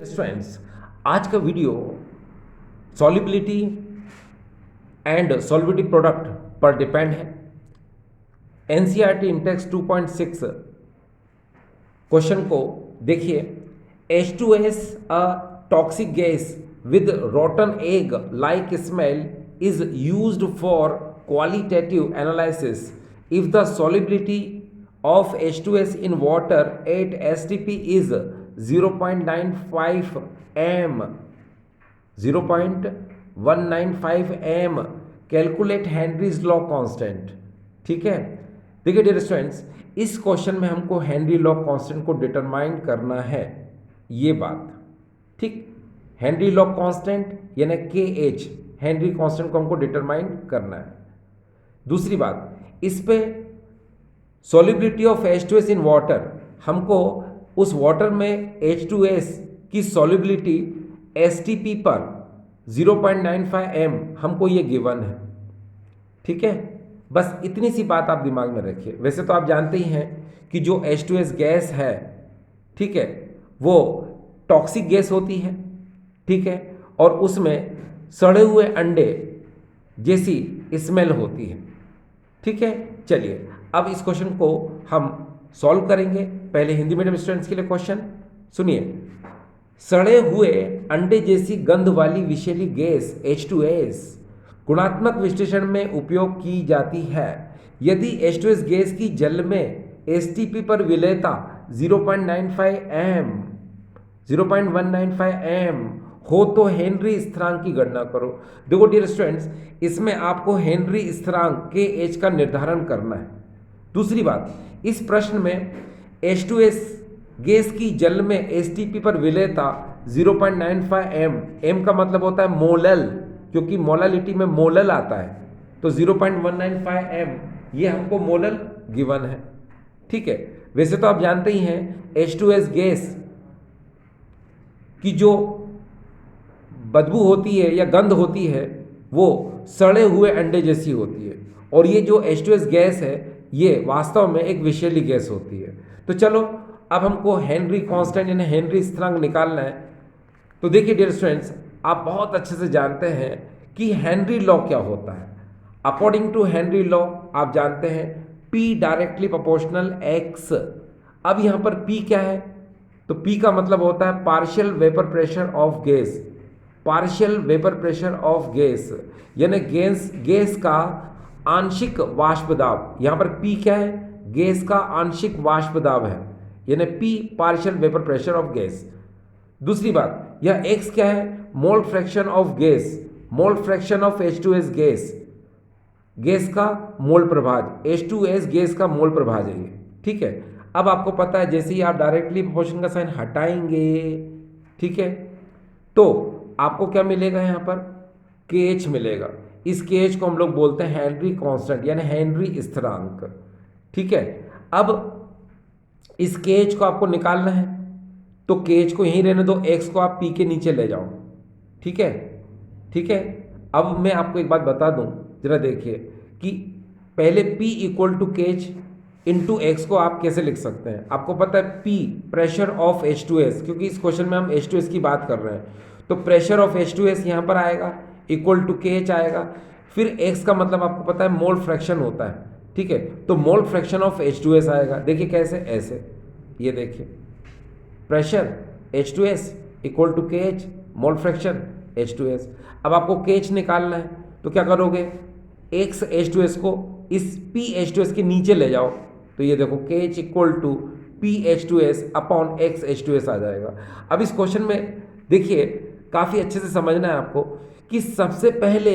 Students, आज का video solubility and solubility product पर डिपेंड है। एनसीईआरटी इंडेक्स 2.6 क्वेश्चन को देखिए। H2S a toxic gas with rotten egg like smell is used for qualitative analysis if the solubility of H2S in water at STP is 0.95 m 0.195 m calculate Henry's law constant. ठीक है, देखिए dear students, इस question में हमको Henry law constant को determine करना है, ये बात ठीक। हेनरी लॉ कांस्टेंट यानी KH हेनरी कांस्टेंट को हमको डिटरमाइन करना है। दूसरी बात, इस पे solubility of H2S in water, हमको उस वाटर में H2S की सॉल्युबिलिटी STP पर 0.95 m हमको ये गिवन है। ठीक है, बस इतनी सी बात आप दिमाग में रखिए। वैसे तो आप जानते ही हैं कि जो H2S गैस है, ठीक है, वो टॉक्सिक गैस होती है। ठीक है, और उसमें सड़े हुए अंडे जैसी स्मेल होती है। ठीक है, चलिए अब इस क्वेश्चन को हम सॉल्व करेंगे। पहले हिंदी मीडियम स्टूडेंट्स के लिए क्वेश्चन सुनिए। सड़े हुए अंडे जैसी गंध वाली विषैली गैस H2S गुणात्मक विश्लेषण में उपयोग की जाती है। यदि H2S गैस की जल में STP पर विलेयता 0.195 m हो तो हेनरी स्थिरांक की गणना करो। देखो डियर स्टूडेंट्स, इसमें आपको हेनरी स्थिरांक KH का निर्धारण करना है। दूसरी बात, इस प्रश्न में H2S गैस की जल में STP पर विलेयता 0.95 m, m का मतलब होता है मोलल, क्योंकि मोलालिटी में मोलल आता है, तो 0.195 m ये हमको मोलल गिवन है। ठीक है, वैसे तो आप जानते ही हैं H2S गैस की जो बदबू होती है या गंध होती है वो सड़े हुए अंडे जैसी होती है, और ये जो H2S गैस है ये वास्तव में एक विषैली गैस होती है। तो चलो अब हमको हेनरी कांस्टेंट यानी हेनरी स्थिरांक निकालना है। तो देखिए डियर स्टूडेंट्स, आप बहुत अच्छे से जानते हैं कि हेनरी लॉ क्या होता है। अकॉर्डिंग टू हेनरी लॉ आप जानते हैं P डायरेक्टली प्रोपोर्शनल X। अब यहाँ पर P क्या है, तो P का मतलब होता है partial vapour pressure of gas. Partial vapour pressure of gas यानी गैस का आंशिक वाष्प दाब। यहाँ पर P क्या है, गैस का आंशिक वाष्प दाब है, यानी P partial vapour pressure of gas. दूसरी बात, यह X क्या है, mole fraction of gas, mole fraction of H2S gas, gas का मोल प्रभाज, H2S गैस का मोल प्रभाज है ये। ठीक है, अब आपको पता है जैसे ही आप डायरेक्टली प्रोपोर्शन का साइन हटाएंगे, ठीक है, तो आपको क्या मिलेगा, यहाँ पर KH मिलेगा। इस KH को हम लोग बोलते हैं हेनरी कांस्टेंट यानी हेनरी स्थिरांक। ठीक है, अब इस KH को आपको निकालना है, तो KH को यहीं रहने दो, X को आप P के नीचे ले जाओ। ठीक है, ठीक है। अब मैं आपको एक बात बता दूं, जरा देखिए कि पहले P equal to KH into X को आप कैसे लिख सकते हैं। आपको पता है P प्रेशर ऑफ H2S, क्योंकि इस क्वेश्चन में हम H2S की बात कर रहे हैं, तो प्रेशर ऑफ H2S यहाँ पर आएगा इक्वल टू KH आएगा। फिर X का मतलब आपको पता है मोल फ्रैक्शन होता है। ठीक है, तो मोल फ्रैक्शन ऑफ H2S आएगा। देखिए कैसे, ऐसे, ये देखिए pressure H2S equal to KH, mole fraction H2S। अब आपको KH निकालना है, तो क्या करोगे, X H2S को इस P H2S के नीचे ले जाओ, तो ये देखो KH equal to P H2S upon X H2S आ जाएगा। अब इस क्वेश्चन में देखिए काफ़ी अच्छे से समझना है आपको कि सबसे पहले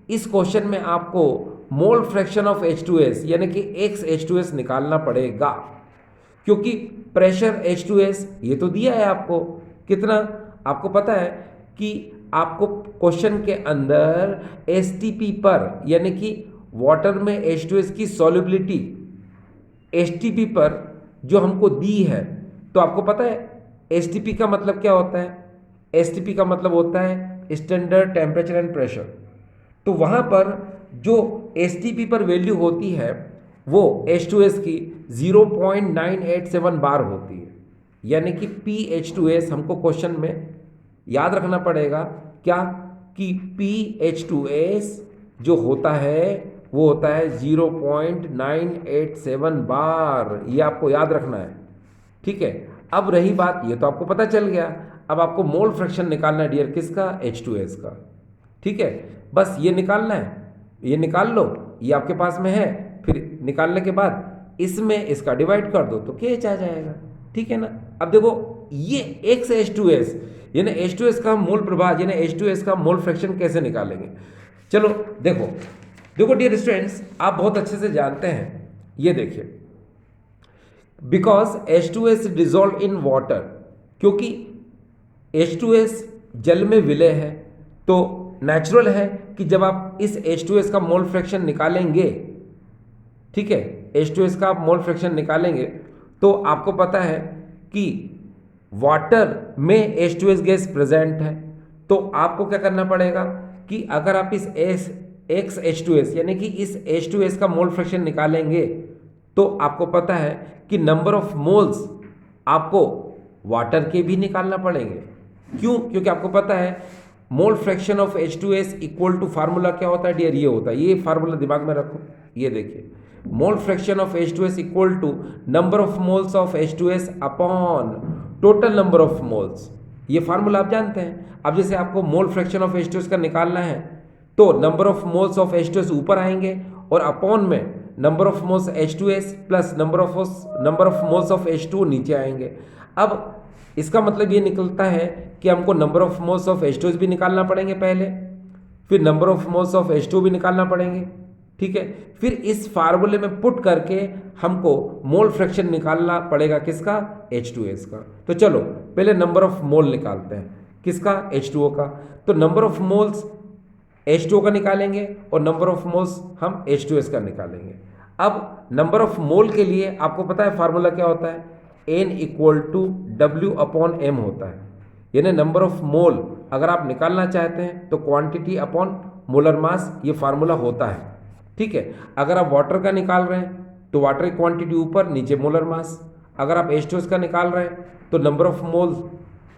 इस क्वेश्चन में आपको मोल फ्रैक्शन ऑफ H2S यानी कि X H2S निकालना पड़ेगा, क्योंकि प्रेशर H2S ये तो दिया है आपको कितना। आपको पता है कि आपको क्वेश्चन के अंदर STP पर यानी कि वाटर में H2S की सॉल्युबिलिटी STP पर जो हमको दी है, तो आपको पता है STP का मतलब क्या होता है, STP का मतलब होता है स्टैंडर्ड टेम्परेचर एंड प्रेशर। तो वहाँ पर जो STP पर वैल्यू होती है वो H2S की 0.987 बार होती है। यानी कि PH2S हमको क्वेश्चन में याद रखना पड़ेगा क्या कि PH2S जो होता है वो होता है 0.987 बार, ये आपको याद रखना है। ठीक है, अब रही बात, ये तो आपको पता चल गया, अब आपको मोल फ्रैक्शन निकालना है डियर किसका, H2S का। ठीक है, बस ये निकालना है, ये निकाल लो, ये आपके पास में है, फिर निकालने के बाद इसमें इसका डिवाइड कर दो तो KH आ जाएगा। ठीक है ना। अब देखो ये XH2S यानी H2S का मोल प्रभाव यानी H2S का मोल फ्रैक्शन कैसे निकालेंगे, चलो देखो। देखो डियर स्टूडेंट्स, आप बहुत अच्छे से जानते हैं, ये देखिए, because H2S dissolve in water, क्योंकि H2S जल में विलय है, तो नेचुरल है कि जब आप इस H2S का मोल फ्रैक्शन निकालेंगे, ठीक है, H2S का आप मोल फ्रैक्शन निकालेंगे तो आपको पता है कि वाटर में H2S गैस प्रेजेंट है, तो आपको क्या करना पड़ेगा कि अगर आप इस XH2S यानी कि इस H2S का मोल फ्रैक्शन निकालेंगे तो आपको पता है कि नंबर ऑफ मोल्स आपको वाटर के भी निकालना पड़ेंगे। क्यों? क्योंकि आपको पता है mole fraction of H2S equal to formula क्या होता है डियर, ये होता है, ये फार्मूला दिमाग में रखो, ये देखिए, mole fraction of H2S equal to number of moles of H2S upon total number of moles, ये फार्मूला आप जानते हैं। अब जैसे आपको मोल फ्रैक्शन ऑफ H2S का निकालना है तो number of moles of H2S ऊपर आएंगे और अपॉन में number of moles H2S plus number of moles of H2 नीचे आएंगे। अब इसका मतलब ये निकलता है कि हमको number of moles of H2S भी निकालना पड़ेंगे पहले, फिर number of moles of H2 भी निकालना पड़ेंगे। ठीक है, फिर इस फार्मूले में पुट करके हमको मोल फ्रैक्शन निकालना पड़ेगा किसका, H2S का। तो चलो पहले नंबर ऑफ मोल निकालते हैं, किसका, H2O का। तो नंबर ऑफ मोल्स H2O का निकालेंगे और नंबर ऑफ मोल्स हम H2S का निकालेंगे। अब नंबर ऑफ मोल के लिए आपको पता है फार्मूला क्या होता है, N इक्वल टू W/M होता है, यानी नंबर ऑफ मोल अगर आप निकालना चाहते हैं तो क्वांटिटी अपॉन मोलर मास, ये फार्मूला होता है। ठीक है, अगर आप वाटर का निकाल रहे हैं तो वाटर की क्वांटिटी ऊपर, नीचे मोलर मास। अगर आप H2S का निकाल रहे हैं तो नंबर ऑफ मोल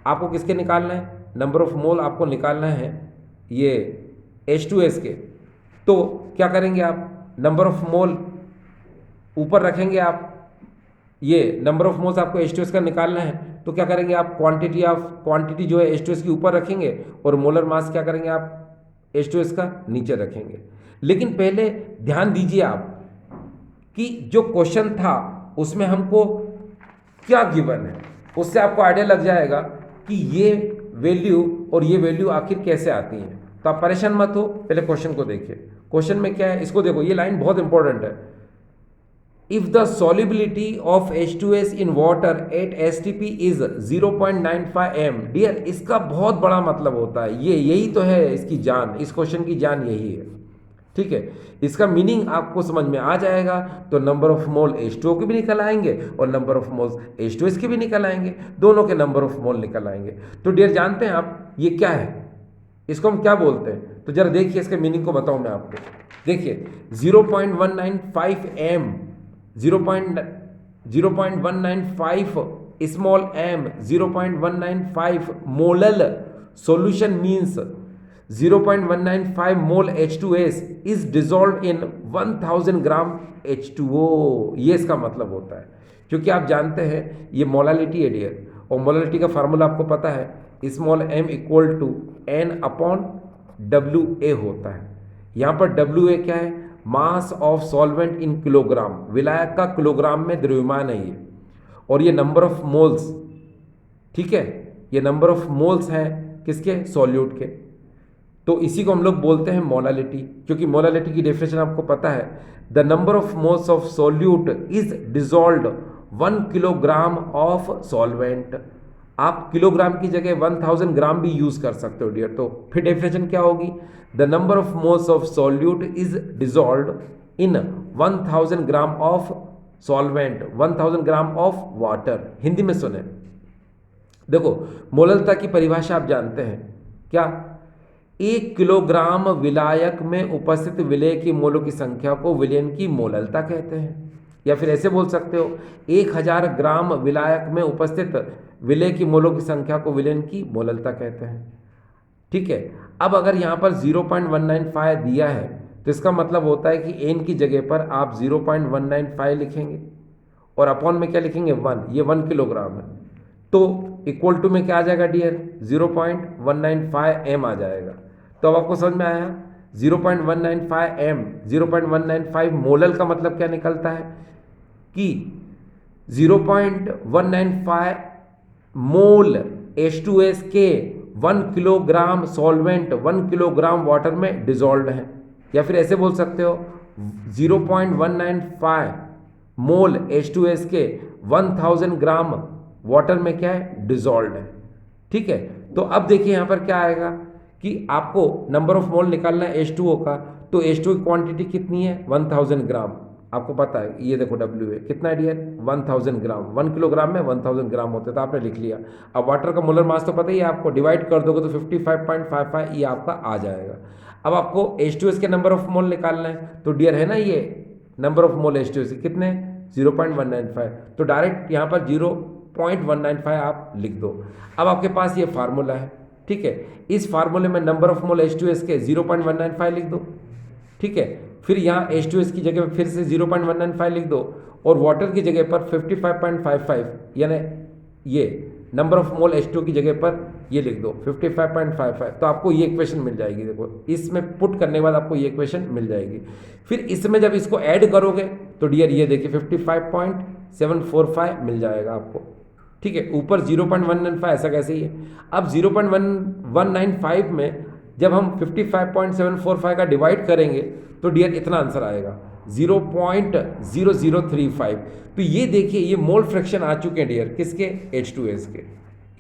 आपको किसके निकालना है, नंबर ऑफ मोल आपको निकालना है ये H2S के। तो क्या करेंगे आप, नंबर ऑफ मोल ऊपर रखेंगे आप, ये नंबर ऑफ मोल्स आपको H2S का निकालना है तो क्या करेंगे आप, क्वांटिटी जो है H2S की ऊपर रखेंगे और मोलर मास क्या करेंगे आप, H2S का नीचे रखेंगे। लेकिन पहले ध्यान दीजिए आप कि जो क्वेश्चन था उसमें हमको क्या गिवन है, उससे आपको आइडिया लग जाएगा कि ये वैल्यू और ये वैल्यू आखिर कैसे आती हैं। तो आप परेशान मत हो, पहले क्वेश्चन को देखिए। क्वेश्चन में क्या है इसको देखो, ये लाइन बहुत इंपॉर्टेंट है। If the solubility of H2S in water at STP is 0.95 m, dear इसका बहुत बड़ा मतलब होता है, ये यही तो है इसकी जान, इस क्वेश्चन की जान यही है। ठीक है, इसका मीनिंग आपको समझ में आ जाएगा तो नंबर ऑफ मोल H2O के भी निकल आएंगे और नंबर ऑफ मोल्स H2S के भी निकल आएंगे, दोनों के नंबर ऑफ मोल निकल आएंगे। तो डियर जानते हैं आप ये क्या है, इसको हम क्या बोलते हैं, तो जरा देखिए इसके मीनिंग को बताऊं मैं आपको। देखिए 0.195 m 0.195 small m 0.195 molal solution means 0.195 mole H2S is dissolved in 1000 gram H2O, ये इसका मतलब होता है। क्योंकि आप जानते हैं ये मोलालिटी है डियर, और मोलालिटी का फार्मूला आपको पता है, small m equal to N/WA होता है। यहाँ पर WA क्या है, mass of solvent in kilogram, विलायक का किलोग्राम में द्रव्यमान है ये, और ये नंबर ऑफ मोल्स, ठीक है, ये नंबर ऑफ मोल्स हैं किसके, सॉल्यूट के। तो इसी को हम लोग बोलते हैं मोलालिटी, क्योंकि मोलालिटी की डेफिनेशन आपको पता है, the number of moles of solute is dissolved 1 kilogram of solvent. आप किलोग्राम की जगह 1000 ग्राम भी यूज कर सकते हो डियर। तो फिर डेफिनेशन क्या होगी, the number of moles of solute is dissolved in 1000 gram of solvent, 1000 gram of water. Hindi में सुने, देखो मोललता की परिभाषा आप जानते हैं क्या, 1 किलोग्राम विलायक में उपस्थित विलेय की मोलों की संख्या को विलयन की मोललता कहते हैं। या फिर ऐसे बोल सकते हो 1000 ग्राम विलायक में उपस्थित विलय की मोलों की संख्या को विलयन की मोललता कहते हैं। ठीक है, अब अगर यहाँ पर 0.195 दिया है तो इसका मतलब होता है कि n की जगह पर आप 0.195 लिखेंगे और अपॉन में क्या लिखेंगे 1, ये 1 किलोग्राम है, तो इक्वल टू में क्या आ जाएगा डियर 0.195 m आ जाएगा। तो अब आपको समझ में आया 0.195 m, 0.195 मोलल का मतलब क्या निकलता है कि 0.195 मोल H2S के 1 किलोग्राम सॉल्वेंट 1 किलोग्राम वाटर में डिजॉल्व है, या फिर ऐसे बोल सकते हो 0.195 मोल H2S के 1000 ग्राम वाटर में क्या है डिजॉल्व है। ठीक है, तो अब देखिए यहाँ पर क्या आएगा कि आपको नंबर ऑफ मोल निकालना है H2O का, तो H2O की क्वांटिटी कितनी है 1000 ग्राम, आपको पता है, ये देखो W है कितना है डियर 1000 ग्राम, 1 किलोग्राम में 1000 ग्राम होते हैं, तो आपने लिख लिया। अब वाटर का मोलर मास तो पता ही है आपको, डिवाइड कर दोगे तो 55.55 ये आपका आ जाएगा। अब आपको H2S के नंबर ऑफ मोल निकालना है, तो डियर है ना ये नंबर ऑफ मोल H2S कितने 0.195, तो डायरेक्ट यहाँ पर 0.195 आप लिख दो। अब आपके पास ये फार्मूला है, ठीक है, इस फार्मूले में नंबर ऑफ मोल H2S के 0.195 लिख दो। ठीक है, फिर यहाँ H2S की जगह पर फिर से 0.195 लिख दो और वाटर की जगह पर 55.55 यानी ये नंबर ऑफ मोल H2 की जगह पर ये लिख दो 55.55, तो आपको ये इक्वेशन मिल जाएगी। देखो इसमें पुट करने के बाद आपको ये इक्वेशन मिल जाएगी। फिर इसमें जब इसको ऐड करोगे तो डियर ये देखिए 55.745 मिल जाएगा आपको। ठीक है, ऊपर 0.195 ऐसा कैसे ही है। अब 0.195 में जब हम 55.745 का डिवाइड करेंगे तो डियर इतना आंसर आएगा 0.0035। तो ये देखिए ये मोल फ्रैक्शन आ चुके हैं डियर किसके H2S के,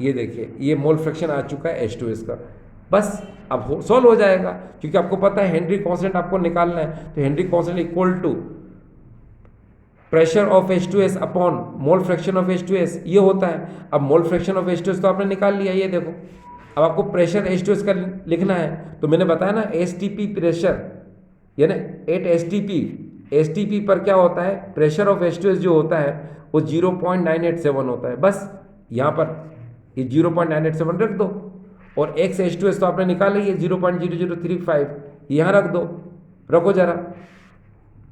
ये देखिए ये मोल फ्रैक्शन आ चुका है H2S का। बस अब सॉल्व हो जाएगा, क्योंकि आपको पता है हेनरी कांस्टेंट आपको निकालना है, तो Henry constant equal to pressure of H2S upon mole fraction of H2S ये होता है। अब मोल फ्रैक्शन ऑफ H2S तो आपने निकाल लिया, ये देखो अब आपको प्रेशर H2S का लिखना है, तो मैंने बताया ना STP प्रेशर यानी 8 STP पर क्या होता है प्रेशर ऑफ H2S जो होता है वो 0.987 होता है। बस यहाँ पर ये 0.987 रख दो और x H2S तो आपने निकाला ही है 0.0035 यहाँ रख दो, रखो जरा,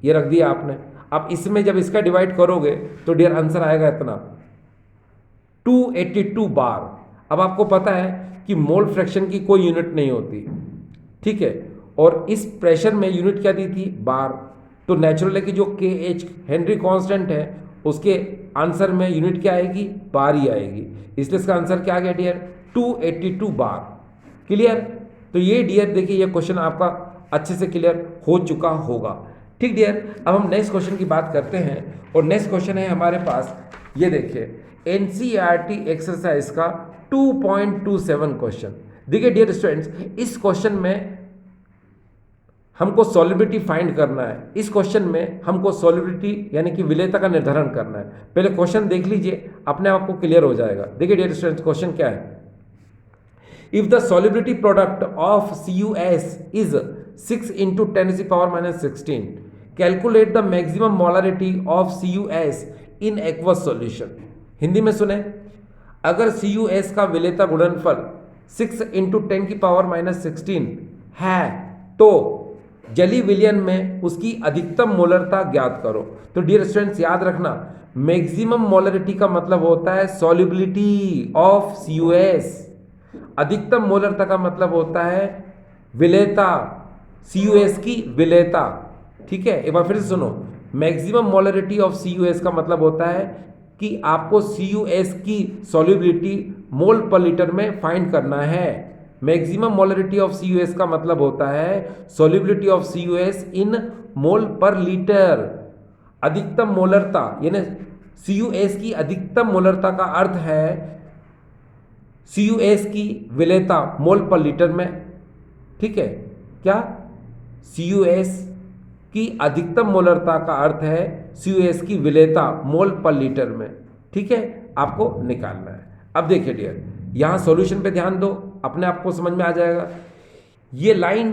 ये रख दिया आपने। अब इसमें जब इसका डिवाइड करोगे तो डियर आंसर आएगा इतना 282 बार। अब आपको पता है कि मोल फ्रैक्शन की कोई यूनिट नहीं होती, ठीक है, और इस प्रेशर में यूनिट क्या दी थी बार, तो नेचुरल है कि जो KH हेनरी कांस्टेंट है उसके आंसर में यूनिट क्या आएगी बार ही आएगी, इसलिए इसका आंसर क्या आ गया डियर 282 बार। क्लियर, तो ये डियर देखिए ये क्वेश्चन आपका अच्छे से क्लियर हो चुका होगा। ठीक डियर, अब हम नेक्स्ट क्वेश्चन की बात करते हैं और नेक्स्ट क्वेश्चन है हमारे पास, ये देखिए NCERT एक्सरसाइज का 2.27 क्वेश्चन। देखिए डियर स्टूडेंट्स, इस क्वेश्चन में हमको सॉल्युबिलिटी फाइंड करना है। इस क्वेश्चन में हमको सॉल्युबिलिटी यानी कि विलेयता का निर्धारण करना है। पहले क्वेश्चन देख लीजिए, अपने आप को क्लियर हो जाएगा। देखिए डियर स्टूडेंट्स, क्वेश्चन क्या है, if the solubility product of CuS is 6 × 10⁻16 calculate the maximum molarity of CuS in aqueous solution. Hindi में सुने, अगर CuS का विलेयता गुणनफल 6 × 10⁻16 है तो जलीय विलयन में उसकी अधिकतम मोलरता ज्ञात करो। तो डियर स्टूडेंट्स याद रखना, मैक्सिमम मोलरिटी का मतलब होता है सॉल्युबिलिटी ऑफ CuS, अधिकतम मोलरता का मतलब होता है विलेयता, CuS की विलेयता। ठीक है, एक बार फिर से सुनो, मैक्सिमम मोलरिटी ऑफ CuS का मतलब होता है कि आपको CuS की सॉल्युबिलिटी मोल पर लीटर में फाइंड करना है। मैक्सिमम मोलरिटी ऑफ CuS का मतलब होता है solubility of CuS in mole per litre. अधिकतम मोलरता यानी CuS की अधिकतम मोलरता का अर्थ है CuS की विलेयता मोल पर लीटर में। ठीक है, क्या CuS की अधिकतम मोलरता का अर्थ है CuS की विलेयता मोल पर लीटर में। ठीक है, आपको निकालना है। अब देखिए डियर, यहाँ सॉल्यूशन पे ध्यान दो, अपने आप को समझ में आ जाएगा। ये लाइन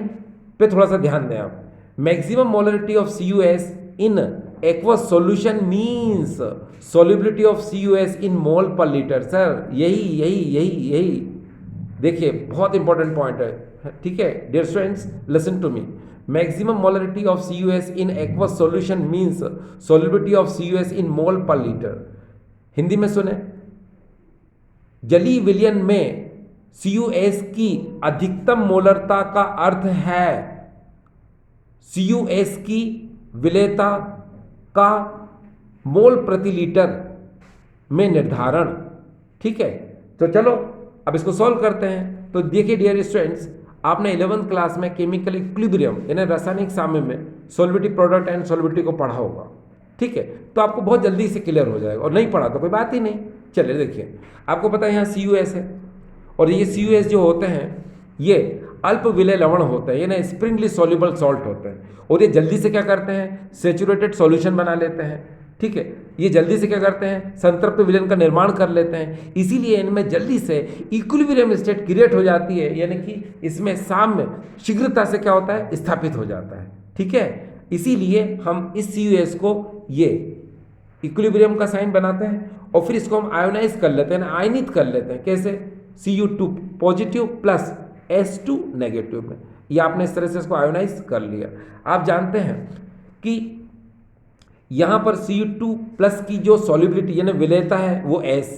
पे थोड़ा सा ध्यान दें आप, maximum molarity of CuS in aqueous solution means solubility of CuS in mole per litre. Sir यही देखिए, बहुत इंपॉर्टेंट पॉइंट है, ठीक है dear students, listen to me. Maximum molarity of CuS in aqueous solution means solubility of CuS in mole per litre. Hindi में सुने, जलीय विलयन में CuS की अधिकतम मोलरता का अर्थ है CuS की विलेयता का मोल प्रति लीटर में निर्धारण। ठीक है, तो चलो अब इसको सॉल्व करते हैं। तो देखिए डियर स्टूडेंट्स, आपने 11th क्लास में केमिकल इक्विलिब्रियम यानी रासायनिक साम्य में सॉल्युबिलिटी प्रोडक्ट एंड सॉल्युबिलिटी को पढ़ा होगा। ठीक है, तो आपको बहुत जल्दी से क्लियर हो जाएगा, और नहीं पढ़ा तो कोई बात ही नहीं। चलिए देखिए, आपको पता है यहाँ CuS है, और ये CuS जो होते हैं ये अल्प विलय लवण होते हैं, ये ना स्प्रिंगली सॉल्युबल सॉल्ट होते हैं, और ये जल्दी से क्या करते हैं, सेचुरेटेड सॉल्यूशन बना लेते हैं। ठीक है, ये जल्दी से क्या करते हैं, संतृप्त विलयन का निर्माण कर लेते हैं, इसीलिए इनमें जल्दी से इक्विलिब्रियम स्टेट क्रिएट हो जाती है, यानी कि इसमें साम्य शीघ्रता से क्या होता है, स्थापित हो जाता है। ठीक है, इसीलिए हम इस CuS को ये इक्विलिब्रियम का साइन बनाते हैं, और फिर इसको हम आयोनाइज कर लेते हैं, आयनित कर लेते हैं। कैसे, Cu2 positive plus S2 negative में, ये आपने इस तरह से इसको आयोनाइज कर लिया। आप जानते हैं कि यहाँ पर Cu2 प्लस की जो सॉल्युबिलिटी यानी विलेयता है वो S,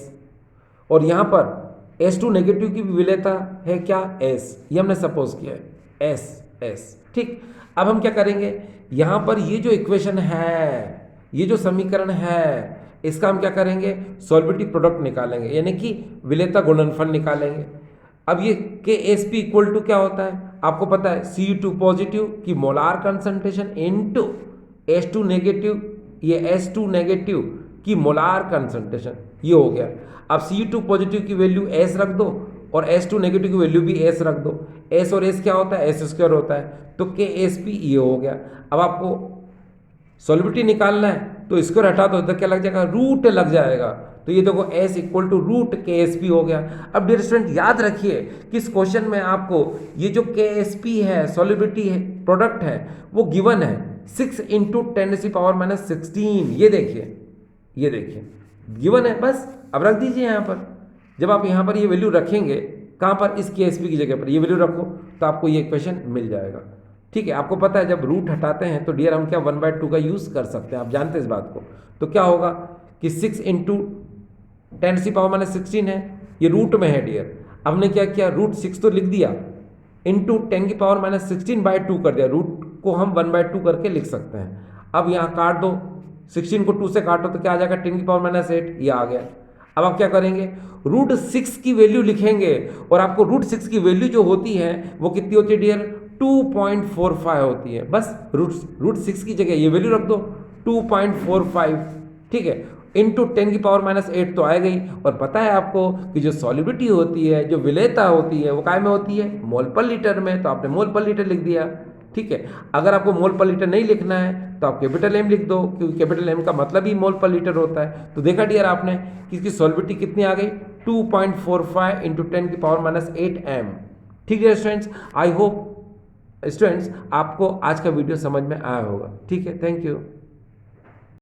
और यहाँ पर S2 नेगेटिव की भी विलेयता है क्या, S, ये हमने सपोज किया है S। ठीक, अब हम क्या करेंगे, यहाँ पर ये जो इक्वेशन है, ये जो समीकरण है, इसका हम क्या करेंगे, सॉल्युबिलिटी प्रोडक्ट निकालेंगे, यानी कि विलेयता गुणनफल निकालेंगे। अब ये Ksp इक्वल टू क्या होता है, आपको पता है Cu2 पॉजिटिव की molar concentration into S2 negative, ये S2 नेगेटिव की मोलार कंसंट्रेशन, ये हो गया। अब Cu2 पॉजिटिव की वैल्यू S रख दो, और S2 नेगेटिव की वैल्यू भी S रख दो। S और S क्या होता है, S स्क्वायर होता है, तो Ksp ये हो गया। अब आपको सॉल्युबिलिटी निकालना है, तो स्क्वायर हटा दो, इधर क्या लग जाएगा, रूट लग जाएगा, तो ये देखो S equal to root Ksp हो गया। अब डियर स्टूडेंट याद रखिए कि इस क्वेश्चन में आपको ये जो Ksp है, सॉल्युबिलिटी है, प्रोडक्ट है, वो गिवन है 6 इंटू 10⁻16। ये देखिए गिवन है, बस अब रख दीजिए यहाँ पर। जब आप यहाँ पर ये वैल्यू रखेंगे, कहाँ पर, इस Ksp की जगह पर ये वैल्यू रखो, तो आपको ये इक्वेशन मिल जाएगा। ठीक है, आपको पता है जब रूट हटाते हैं तो डियर हम क्या 1/2 का यूज़ कर सकते हैं, आप जानते हैं इस बात को। तो क्या होगा कि 6 इंटू 10⁻16 है, ये रूट में है डियर। अब हमने क्या किया, रूट 6 तो लिख दिया, इंटू 10⁻16/2 कर दिया, रूट को हम 1/2 करके लिख सकते हैं। अब यहाँ काट दो, 16 को 2 से काटो तो क्या आ जाएगा, 10⁻8, ये आ गया। अब आप क्या करेंगे, रूट 6 की वैल्यू लिखेंगे, और आपको रूट 6 की वैल्यू जो होती है वो कितनी होती है डियर, 2.45 होती है। बस रूट 6 की जगह ये वैल्यू रख दो 2.45। ठीक है, इंटू 10⁻8 तो आ गई। और पता है आपको कि जो सॉल्युबिलिटी होती है, जो विलेयता होती है, वो काय में होती है, मोल पर लीटर में, तो आपने मोल पर लीटर लिख दिया। ठीक है, अगर आपको मोल पर लीटर नहीं लिखना है तो आप कैपिटल M लिख दो, क्योंकि कैपिटल M का मतलब ही मोल पर लीटर होता है। तो देखा डियर आपने कि इसकी सॉल्युबिलिटी कितनी आ गई, 2.45 इंटू 10⁻8 M। ठीक है स्टूडेंट्स, आई होप स्टूडेंट्स आपको आज का वीडियो समझ में आया होगा। ठीक है, थैंक यू।